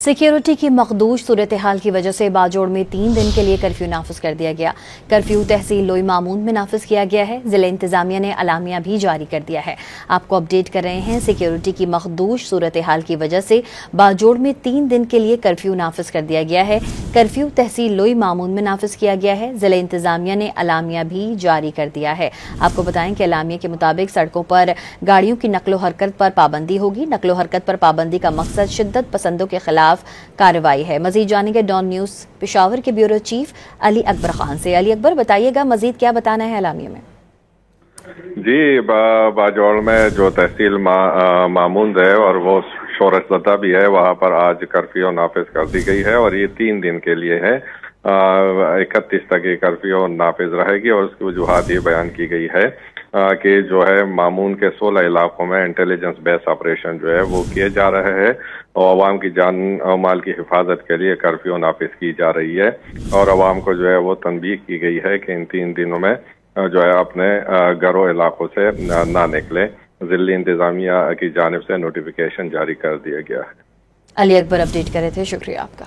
Security की मखदूश सूरत हाल की वजह से बाजोड़ में 3 दिन के लिए कर्फ्यू नाफिज कर दिया गया। कर्फ्यू तहसील लोई मामून में नाफिज किया गया है। जिला इंतजामिया ने अलामिया भी जारी कर दिया है। आपको अपडेट कर रहे हैं। सिक्योरिटी की मखदूश सूरत हाल की वजह से बाजोड़ में 3 दिन के लिए कर्फ्यू नाफिज कर दिया गया है। कर्फ्यू तहसील लोई मामून में नाफिज किया गया है। जिला इंतजामिया ने अलामिया भी जारी कर दिया है। आपको बताएं कि अलामिया के मुताबिक सड़कों पर गाड़ियों की नकलो हरकत पर पाबंदी होगी। नकलो हरकत पर पाबंदी का मकसद शिद्दत पसंदों के खिलाफ कार्रवाई है। मजीद जानेंगे डॉन न्यूज पेशावर के ब्यूरो चीफ अली अकबर खान से। अली अकबर, बताइएगा मजीद क्या बताना है अलामिया में? जी, बाजौड़ में जो तहसील मामूंद है और वो शोरत ज़दा भी है, वहाँ पर आज कर्फ्यू नाफिज कर दी गई है और ये 3 दिन के लिए है। 31 तक ये कर्फ्यू नाफिज रहेगी और उसकी वजूहात ये बयान की गई है कि जो है मामून के 16 इलाकों में इंटेलिजेंस बेस्ड ऑपरेशन जो है वो किए जा रहे हैं और अवाम की जान और माल की हिफाजत के लिए कर्फ्यू नाफिज की जा रही है और अवाम को जो है वो तनबीह की गई है कि इन 3 दिनों में जो है अपने घरों इलाकों से ना निकले। जिला इंतजामिया की जानिब से नोटिफिकेशन जारी कर दिया गया है। अली अकबर अपडेट कर रहे थे, शुक्रिया आपका।